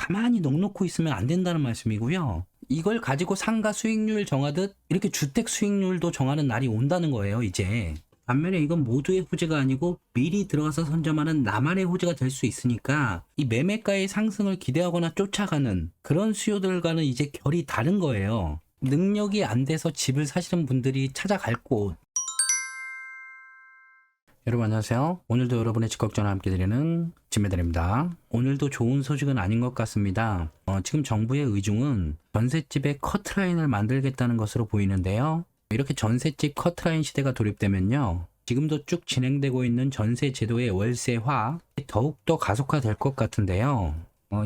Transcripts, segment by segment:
가만히 넋놓고 있으면 안 된다는 말씀이고요. 이걸 가지고 상가 수익률 정하듯 이렇게 주택 수익률도 정하는 날이 온다는 거예요, 이제. 반면에 이건 모두의 호재가 아니고 미리 들어가서 선점하는 나만의 호재가 될 수 있으니까 이 매매가의 상승을 기대하거나 쫓아가는 그런 수요들과는 이제 결이 다른 거예요. 능력이 안 돼서 집을 사시는 분들이 찾아갈 곳. 여러분 안녕하세요. 오늘도 여러분의 집걱정을 함께 드리는 진매달입니다. 오늘도 좋은 소식은 아닌 것 같습니다. 지금 정부의 의중은 전셋집에 커트라인을 만들겠다는 것으로 보이는데요. 이렇게 전셋집 커트라인 시대가 도입되면요, 지금도 쭉 진행되고 있는 전세 제도의 월세화 더욱더 가속화될 것 같은데요.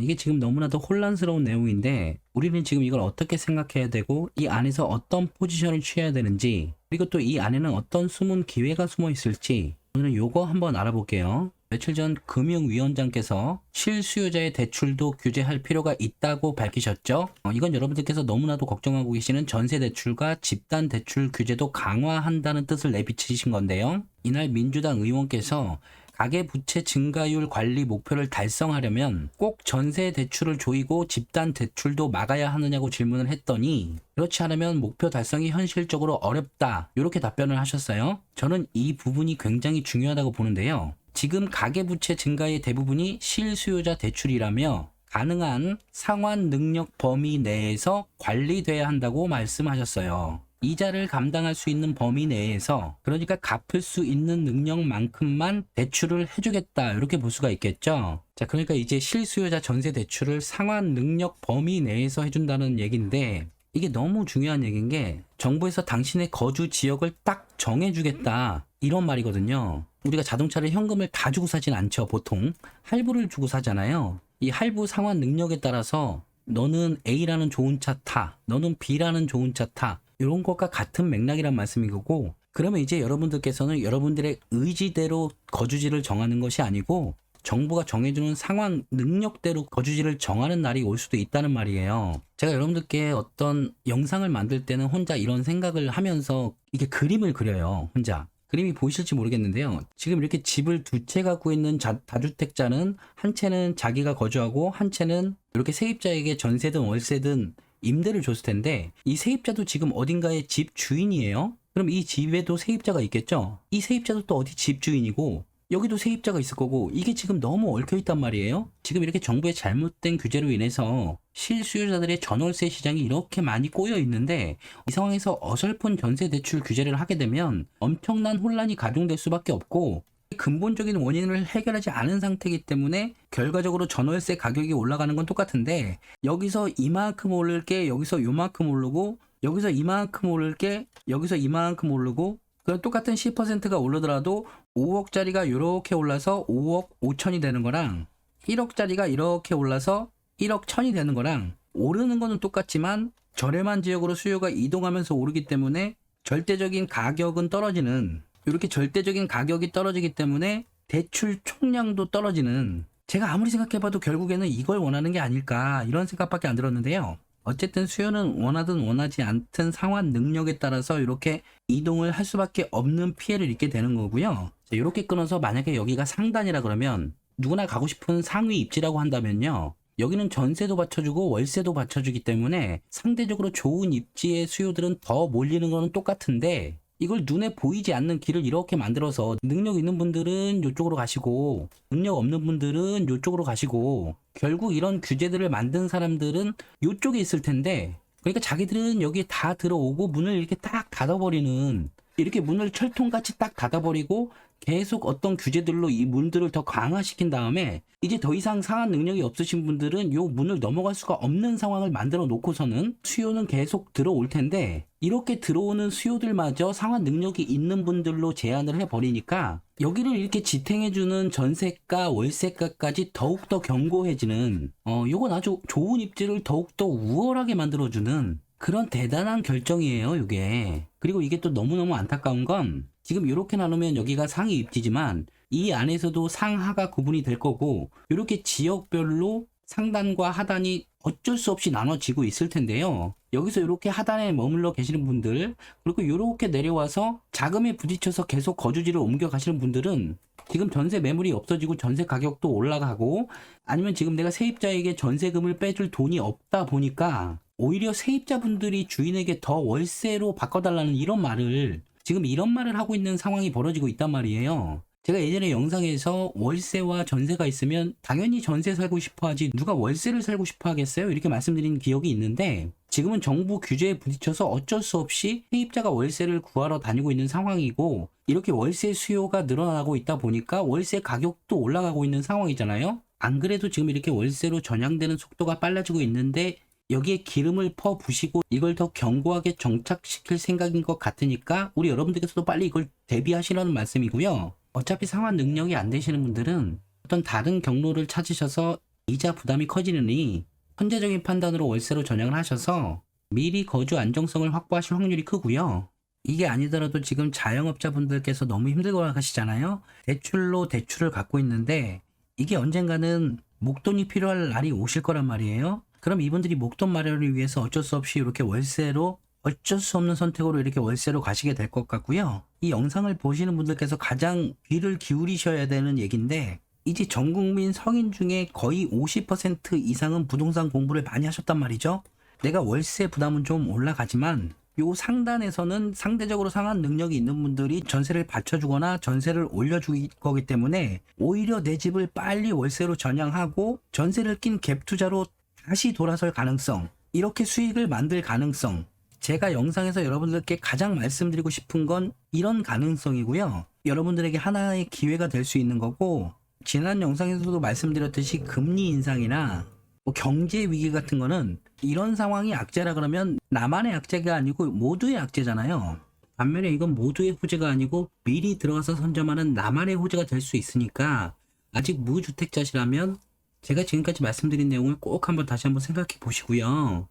이게 지금 너무나도 혼란스러운 내용인데 우리는 지금 이걸 어떻게 생각해야 되고 이 안에서 어떤 포지션을 취해야 되는지, 그리고 또 이 안에는 어떤 숨은 기회가 숨어 있을지 오늘은 요거 한번 알아볼게요. 며칠 전 금융위원장께서 실수요자의 대출도 규제할 필요가 있다고 밝히셨죠. 이건 여러분들께서 너무나도 걱정하고 계시는 전세대출과 집단대출 규제도 강화한다는 뜻을 내비치신 건데요. 이날 민주당 의원께서 가계부채 증가율 관리 목표를 달성하려면 꼭 전세 대출을 조이고 집단 대출도 막아야 하느냐고 질문을 했더니 그렇지 않으면 목표 달성이 현실적으로 어렵다, 이렇게 답변을 하셨어요. 저는 이 부분이 굉장히 중요하다고 보는데요. 지금 가계부채 증가의 대부분이 실수요자 대출이라며 가능한 상환 능력 범위 내에서 관리돼야 한다고 말씀하셨어요. 이자를 감당할 수 있는 범위 내에서, 그러니까 갚을 수 있는 능력만큼만 대출을 해주겠다, 이렇게 볼 수가 있겠죠. 자, 그러니까 이제 실수요자 전세 대출을 상환 능력 범위 내에서 해준다는 얘기인데 이게 너무 중요한 얘기인 게 정부에서 당신의 거주 지역을 딱 정해주겠다, 이런 말이거든요. 우리가 자동차를 현금을 다 주고 사진 않죠. 보통 할부를 주고 사잖아요. 이 할부 상환 능력에 따라서 너는 A라는 좋은 차 타, 너는 B라는 좋은 차 타, 이런 것과 같은 맥락이란 말씀인 거고, 그러면 이제 여러분들께서는 여러분들의 의지대로 거주지를 정하는 것이 아니고 정부가 정해주는 상황 능력대로 거주지를 정하는 날이 올 수도 있다는 말이에요. 제가 여러분들께 어떤 영상을 만들 때는 혼자 이런 생각을 하면서 이게 그림을 그려요. 혼자. 그림이 보이실지 모르겠는데요. 지금 이렇게 집을 두 채 갖고 있는 다주택자는 한 채는 자기가 거주하고 한 채는 이렇게 세입자에게 전세든 월세든 임대를 줬을 텐데 이 세입자도 지금 어딘가에 집 주인이에요. 그럼 이 집에도 세입자가 있겠죠. 이 세입자도 또 어디 집 주인이고 여기도 세입자가 있을 거고, 이게 지금 너무 얽혀 있단 말이에요. 지금 이렇게 정부의 잘못된 규제로 인해서 실수요자들의 전월세 시장이 이렇게 많이 꼬여 있는데 이 상황에서 어설픈 전세 대출 규제를 하게 되면 엄청난 혼란이 가중될 수밖에 없고, 근본적인 원인을 해결하지 않은 상태이기 때문에 결과적으로 전월세 가격이 올라가는 건 똑같은데 여기서 이만큼 오를게, 여기서 요만큼 오르고, 여기서 이만큼 오를게, 여기서 이만큼 오르고, 그럼 똑같은 10%가 오르더라도 5억짜리가 이렇게 올라서 5억 5천이 되는 거랑 1억짜리가 이렇게 올라서 1억 1천이 되는 거랑 오르는 거는 똑같지만 저렴한 지역으로 수요가 이동하면서 오르기 때문에 절대적인 가격은 떨어지는, 이렇게 절대적인 가격이 떨어지기 때문에 대출 총량도 떨어지는, 제가 아무리 생각해봐도 결국에는 이걸 원하는 게 아닐까, 이런 생각밖에 안 들었는데요. 어쨌든 수요는 원하든 원하지 않든 상환 능력에 따라서 이렇게 이동을 할 수밖에 없는 피해를 입게 되는 거고요. 이렇게 끊어서 만약에 여기가 상단이라 그러면 누구나 가고 싶은 상위 입지라고 한다면요, 여기는 전세도 받쳐주고 월세도 받쳐주기 때문에 상대적으로 좋은 입지의 수요들은 더 몰리는 거는 똑같은데 이걸 눈에 보이지 않는 길을 이렇게 만들어서 능력 있는 분들은 이쪽으로 가시고 능력 없는 분들은 이쪽으로 가시고, 결국 이런 규제들을 만든 사람들은 이쪽에 있을 텐데, 그러니까 자기들은 여기에 다 들어오고 문을 이렇게 딱 닫아버리는, 이렇게 문을 철통같이 딱 닫아버리고 계속 어떤 규제들로 이 문들을 더 강화시킨 다음에 이제 더 이상 상환 능력이 없으신 분들은 요 문을 넘어갈 수가 없는 상황을 만들어 놓고서는 수요는 계속 들어올 텐데, 이렇게 들어오는 수요들마저 상환 능력이 있는 분들로 제한을 해버리니까 여기를 이렇게 지탱해주는 전세가 월세가까지 더욱더 견고해지는, 요건 아주 좋은 입지를 더욱더 우월하게 만들어주는 그런 대단한 결정이에요, 이게. 그리고 이게 또 너무너무 안타까운 건 지금 이렇게 나누면 여기가 상위 입지지만 이 안에서도 상하가 구분이 될 거고, 이렇게 지역별로 상단과 하단이 어쩔 수 없이 나눠지고 있을 텐데요. 여기서 이렇게 하단에 머물러 계시는 분들, 그리고 이렇게 내려와서 자금에 부딪혀서 계속 거주지를 옮겨 가시는 분들은 지금 전세 매물이 없어지고 전세 가격도 올라가고, 아니면 지금 내가 세입자에게 전세금을 빼줄 돈이 없다 보니까 오히려 세입자분들이 주인에게 더 월세로 바꿔달라는 이런 말을, 지금 이런 말을 하고 있는 상황이 벌어지고 있단 말이에요. 제가 예전에 영상에서 월세와 전세가 있으면 당연히 전세 살고 싶어 하지 누가 월세를 살고 싶어 하겠어요? 이렇게 말씀드린 기억이 있는데, 지금은 정부 규제에 부딪혀서 어쩔 수 없이 세입자가 월세를 구하러 다니고 있는 상황이고, 이렇게 월세 수요가 늘어나고 있다 보니까 월세 가격도 올라가고 있는 상황이잖아요. 안 그래도 지금 이렇게 월세로 전향되는 속도가 빨라지고 있는데, 여기에 기름을 퍼 부시고 이걸 더 견고하게 정착시킬 생각인 것 같으니까 우리 여러분들께서도 빨리 이걸 대비하시라는 말씀이고요. 어차피 상환 능력이 안 되시는 분들은 어떤 다른 경로를 찾으셔서 이자 부담이 커지느니 현재적인 판단으로 월세로 전향을 하셔서 미리 거주 안정성을 확보하실 확률이 크고요. 이게 아니더라도 지금 자영업자분들께서 너무 힘들고 하시잖아요. 대출로 대출을 갖고 있는데 이게 언젠가는 목돈이 필요할 날이 오실 거란 말이에요. 그럼 이분들이 목돈 마련을 위해서 어쩔 수 없이 이렇게 월세로, 어쩔 수 없는 선택으로 이렇게 월세로 가시게 될 것 같고요. 이 영상을 보시는 분들께서 가장 귀를 기울이셔야 되는 얘기인데, 이제 전 국민 성인 중에 거의 50% 이상은 부동산 공부를 많이 하셨단 말이죠. 내가 월세 부담은 좀 올라가지만 요 상단에서는 상대적으로 상한 능력이 있는 분들이 전세를 받쳐주거나 전세를 올려줄 거기 때문에 오히려 내 집을 빨리 월세로 전향하고 전세를 낀 갭 투자로 다시 돌아설 가능성, 이렇게 수익을 만들 가능성, 제가 영상에서 여러분들께 가장 말씀드리고 싶은 건 이런 가능성이고요. 여러분들에게 하나의 기회가 될 수 있는 거고, 지난 영상에서도 말씀드렸듯이 금리 인상이나 뭐 경제 위기 같은 거는 이런 상황이 악재라 그러면 나만의 악재가 아니고 모두의 악재잖아요. 반면에 이건 모두의 호재가 아니고 미리 들어가서 선점하는 나만의 호재가 될 수 있으니까, 아직 무주택자시라면 제가 지금까지 말씀드린 내용을 꼭 한번 다시 한번 생각해 보시고요.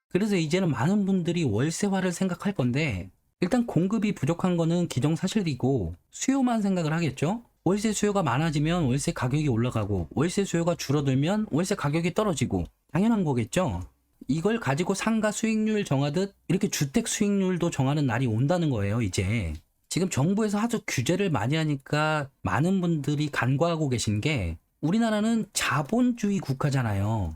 그래서 이제는 많은 분들이 월세화를 생각할 건데, 일단 공급이 부족한 거는 기정사실이고 수요만 생각을 하겠죠. 월세 수요가 많아지면 월세 가격이 올라가고, 월세 수요가 줄어들면 월세 가격이 떨어지고, 당연한 거겠죠. 이걸 가지고 상가 수익률 정하듯 이렇게 주택 수익률도 정하는 날이 온다는 거예요. 이제 지금 정부에서 아주 규제를 많이 하니까 많은 분들이 간과하고 계신 게, 우리나라는 자본주의 국가잖아요.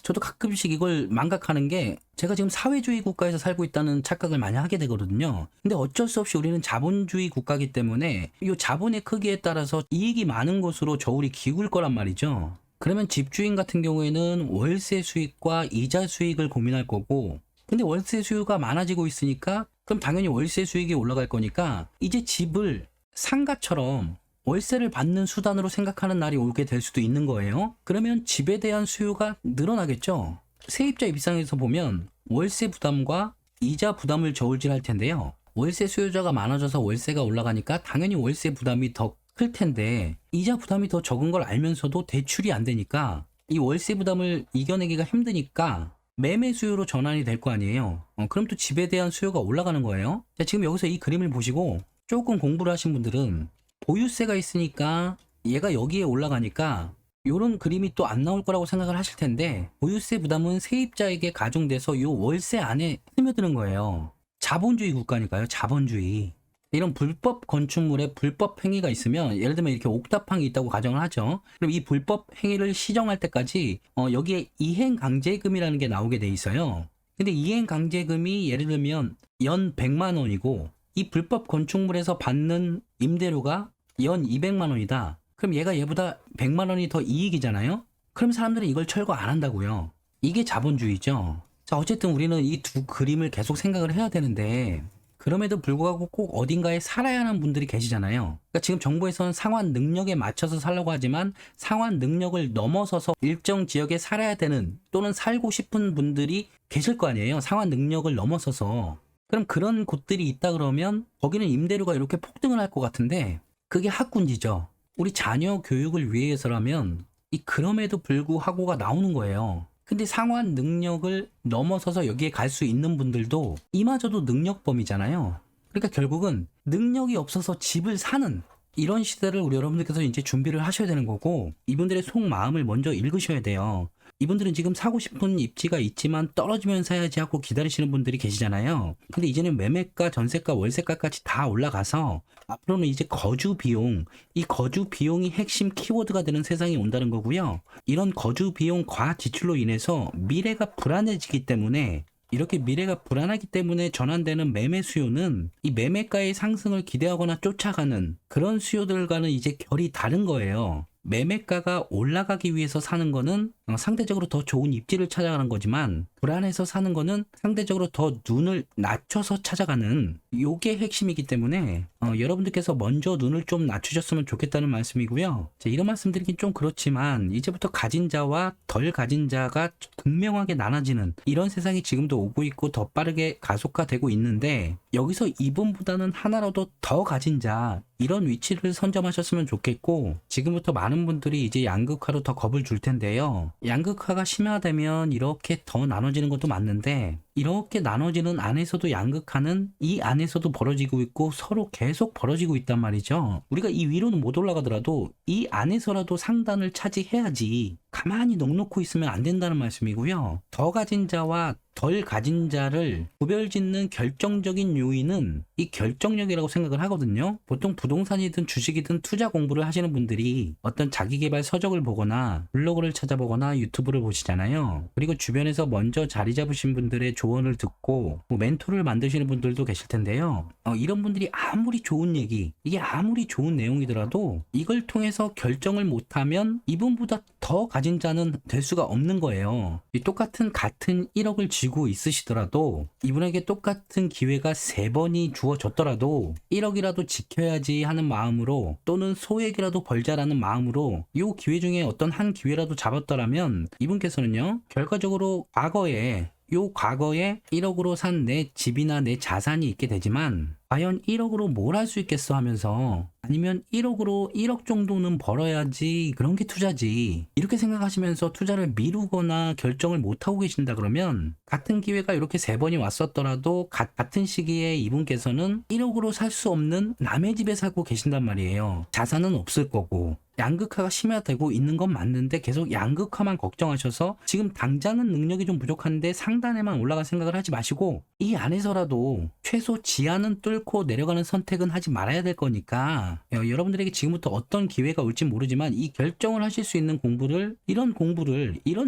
저도 가끔씩 이걸 망각하는 게, 제가 지금 사회주의 국가에서 살고 있다는 착각을 많이 하게 되거든요. 근데 어쩔 수 없이 우리는 자본주의 국가이기 때문에 이 자본의 크기에 따라서 이익이 많은 곳으로 저울이 기울 거란 말이죠. 그러면 집주인 같은 경우에는 월세 수익과 이자 수익을 고민할 거고, 근데 월세 수요가 많아지고 있으니까 그럼 당연히 월세 수익이 올라갈 거니까 이제 집을 상가처럼 월세를 받는 수단으로 생각하는 날이 오게 될 수도 있는 거예요. 그러면 집에 대한 수요가 늘어나겠죠. 세입자 입장에서 보면 월세 부담과 이자 부담을 저울질할 텐데요. 월세 수요자가 많아져서 월세가 올라가니까 당연히 월세 부담이 더 클 텐데, 이자 부담이 더 적은 걸 알면서도 대출이 안 되니까 이 월세 부담을 이겨내기가 힘드니까 매매 수요로 전환이 될 거 아니에요. 그럼 또 집에 대한 수요가 올라가는 거예요. 자, 지금 여기서 이 그림을 보시고 조금 공부를 하신 분들은 보유세가 있으니까 얘가 여기에 올라가니까 이런 그림이 또 안 나올 거라고 생각을 하실 텐데, 보유세 부담은 세입자에게 가중돼서 이 월세 안에 스며드는 거예요. 자본주의 국가니까요. 자본주의. 이런 불법 건축물에 불법 행위가 있으면, 예를 들면 이렇게 옥탑방이 있다고 가정을 하죠. 그럼 이 불법 행위를 시정할 때까지 여기에 이행강제금이라는 게 나오게 돼 있어요. 근데 이행강제금이 예를 들면 연 100만 원이고 이 불법 건축물에서 받는 임대료가 연 200만 원이다. 그럼 얘보다 100만 원이 더 이익이잖아요. 그럼 사람들은 이걸 철거 안 한다고요. 이게 자본주의죠. 자, 어쨌든 우리는 이 두 그림을 계속 생각을 해야 되는데, 그럼에도 불구하고 꼭 어딘가에 살아야 하는 분들이 계시잖아요. 그러니까 지금 정부에서는 상환 능력에 맞춰서 살라고 하지만 상환 능력을 넘어서서 일정 지역에 살아야 되는, 또는 살고 싶은 분들이 계실 거 아니에요. 상환 능력을 넘어서서. 그럼 그런 곳들이 있다 그러면 거기는 임대료가 이렇게 폭등을 할 것 같은데, 그게 학군지죠. 우리 자녀 교육을 위해서라면 이 그럼에도 불구하고가 나오는 거예요. 근데 상환 능력을 넘어서서 여기에 갈 수 있는 분들도 이마저도 능력범이잖아요. 그러니까 결국은 능력이 없어서 집을 사는, 이런 시대를 우리 여러분들께서 이제 준비를 하셔야 되는 거고, 이분들의 속마음을 먼저 읽으셔야 돼요. 이분들은 지금 사고 싶은 입지가 있지만 떨어지면 사야지 하고 기다리시는 분들이 계시잖아요. 근데 이제는 매매가, 전세가, 월세가까지 다 올라가서 앞으로는 이제 거주 비용, 이 거주 비용이 핵심 키워드가 되는 세상이 온다는 거고요. 이런 거주 비용 과지출로 인해서 미래가 불안해지기 때문에, 이렇게 미래가 불안하기 때문에 전환되는 매매 수요는 이 매매가의 상승을 기대하거나 쫓아가는 그런 수요들과는 이제 결이 다른 거예요. 매매가가 올라가기 위해서 사는 거는 상대적으로 더 좋은 입지를 찾아가는 거지만, 불안해서 사는 거는 상대적으로 더 눈을 낮춰서 찾아가는, 요게 핵심이기 때문에 여러분들께서 먼저 눈을 좀 낮추셨으면 좋겠다는 말씀이고요. 이런 말씀 드리긴 좀 그렇지만, 이제부터 가진 자와 덜 가진 자가 극명하게 나눠지는 이런 세상이 지금도 오고 있고 더 빠르게 가속화되고 있는데, 여기서 이분보다는 하나라도 더 가진 자, 이런 위치를 선점하셨으면 좋겠고, 지금부터 많은 분들이 이제 양극화로 더 겁을 줄 텐데요. 양극화가 심화되면 이렇게 더 나눠지는 것도 맞는데, 이렇게 나눠지는 안에서도 양극화는 이 안에서도 벌어지고 있고 서로 계속 벌어지고 있단 말이죠. 우리가 이 위로는 못 올라가더라도 이 안에서라도 상단을 차지해야지, 가만히 넋놓고 있으면 안 된다는 말씀이고요. 더 가진 자와 덜 가진 자를 구별짓는 결정적인 요인은 이 결정력이라고 생각을 하거든요. 보통 부동산이든 주식이든 투자 공부를 하시는 분들이 어떤 자기계발 서적을 보거나 블로그를 찾아보거나 유튜브를 보시잖아요. 그리고 주변에서 먼저 자리 잡으신 분들의 조언을 듣고 뭐 멘토를 만드시는 분들도 계실 텐데요. 이런 분들이 아무리 좋은 얘기, 이게 아무리 좋은 내용이더라도 이걸 통해서 결정을 못하면 이분보다 더 가진 자는 될 수가 없는 거예요. 이 같은 1억을 쥐고 있으시더라도, 이분에게 똑같은 기회가 3번이 주어졌더라도 1억이라도 지켜야지 하는 마음으로, 또는 소액이라도 벌자라는 마음으로 이 기회 중에 어떤 한 기회라도 잡았더라면, 이분께서는요, 결과적으로 과거에 1억으로 산 내 집이나 내 자산이 있게 되지만, 과연 1억으로 뭘 할 수 있겠어 하면서, 아니면 1억으로 1억 정도는 벌어야지, 그런 게 투자지, 이렇게 생각하시면서 투자를 미루거나 결정을 못하고 계신다 그러면, 같은 기회가 이렇게 3번이 왔었더라도 같은 시기에 이분께서는 1억으로 살 수 없는 남의 집에 살고 계신단 말이에요. 자산은 없을 거고, 양극화가 심화되고 있는 건 맞는데 계속 양극화만 걱정하셔서 지금 당장은 능력이 좀 부족한데 상단에만 올라갈 생각을 하지 마시고, 이 안에서라도 최소 지하는 뚫고 내려가는 선택은 하지 말아야 될 거니까, 여러분들에게 지금부터 어떤 기회가 올지 모르지만 이 결정을 하실 수 있는 공부를, 이런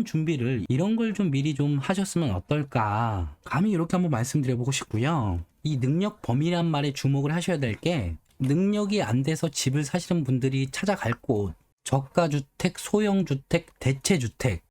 준비를, 이런 걸 좀 미리 좀 하셨으면 어떨까, 감히 이렇게 한번 말씀드려보고 싶고요. 이 능력 범위란 말에 주목을 하셔야 될 게, 능력이 안 돼서 집을 사시는 분들이 찾아갈 곳, 저가주택, 소형주택, 대체주택,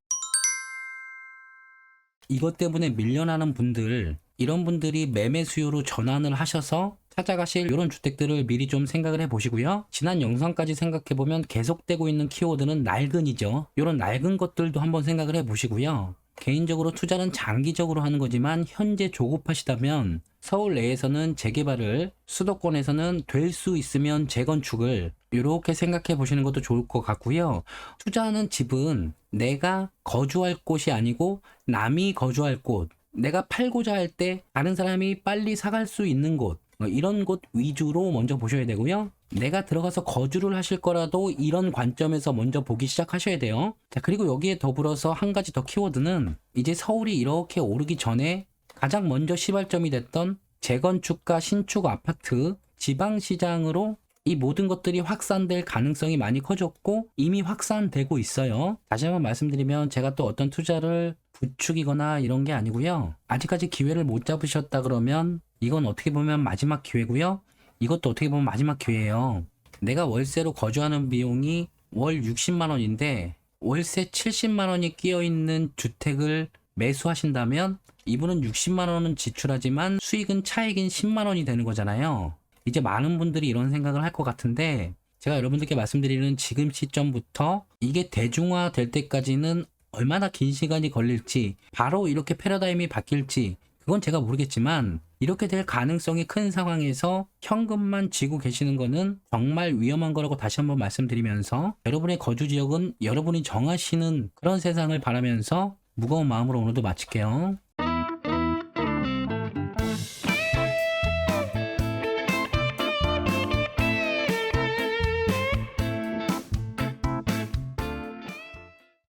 이것 때문에 밀려나는 분들, 이런 분들이 매매 수요로 전환을 하셔서 찾아가실 이런 주택들을 미리 좀 생각을 해보시고요. 지난 영상까지 생각해보면 계속되고 있는 키워드는 낡은이죠. 이런 낡은 것들도 한번 생각을 해보시고요. 개인적으로 투자는 장기적으로 하는 거지만 현재 조급하시다면 서울 내에서는 재개발을, 수도권에서는 될 수 있으면 재건축을 이렇게 생각해 보시는 것도 좋을 것 같고요. 투자하는 집은 내가 거주할 곳이 아니고 남이 거주할 곳, 내가 팔고자 할 때 다른 사람이 빨리 사갈 수 있는 곳, 이런 곳 위주로 먼저 보셔야 되고요. 내가 들어가서 거주를 하실 거라도 이런 관점에서 먼저 보기 시작하셔야 돼요. 자, 그리고 여기에 더불어서 한 가지 더 키워드는, 이제 서울이 이렇게 오르기 전에 가장 먼저 시발점이 됐던 재건축과 신축 아파트, 지방시장으로 이 모든 것들이 확산될 가능성이 많이 커졌고 이미 확산되고 있어요. 다시 한번 말씀드리면, 제가 또 어떤 투자를 부추기거나 이런 게 아니고요. 아직까지 기회를 못 잡으셨다 그러면 이건 어떻게 보면 마지막 기회고요. 이것도 어떻게 보면 마지막 기회예요. 내가 월세로 거주하는 비용이 월 60만 원인데 월세 70만 원이 끼어있는 주택을 매수하신다면 이분은 60만 원은 지출하지만 수익은 차익인 10만 원이 되는 거잖아요. 이제 많은 분들이 이런 생각을 할 것 같은데, 제가 여러분들께 말씀드리는 지금 시점부터 이게 대중화 될 때까지는 얼마나 긴 시간이 걸릴지, 바로 이렇게 패러다임이 바뀔지 그건 제가 모르겠지만, 이렇게 될 가능성이 큰 상황에서 현금만 쥐고 계시는 거는 정말 위험한 거라고 다시 한번 말씀드리면서, 여러분의 거주 지역은 여러분이 정하시는 그런 세상을 바라면서 무거운 마음으로 오늘도 마칠게요.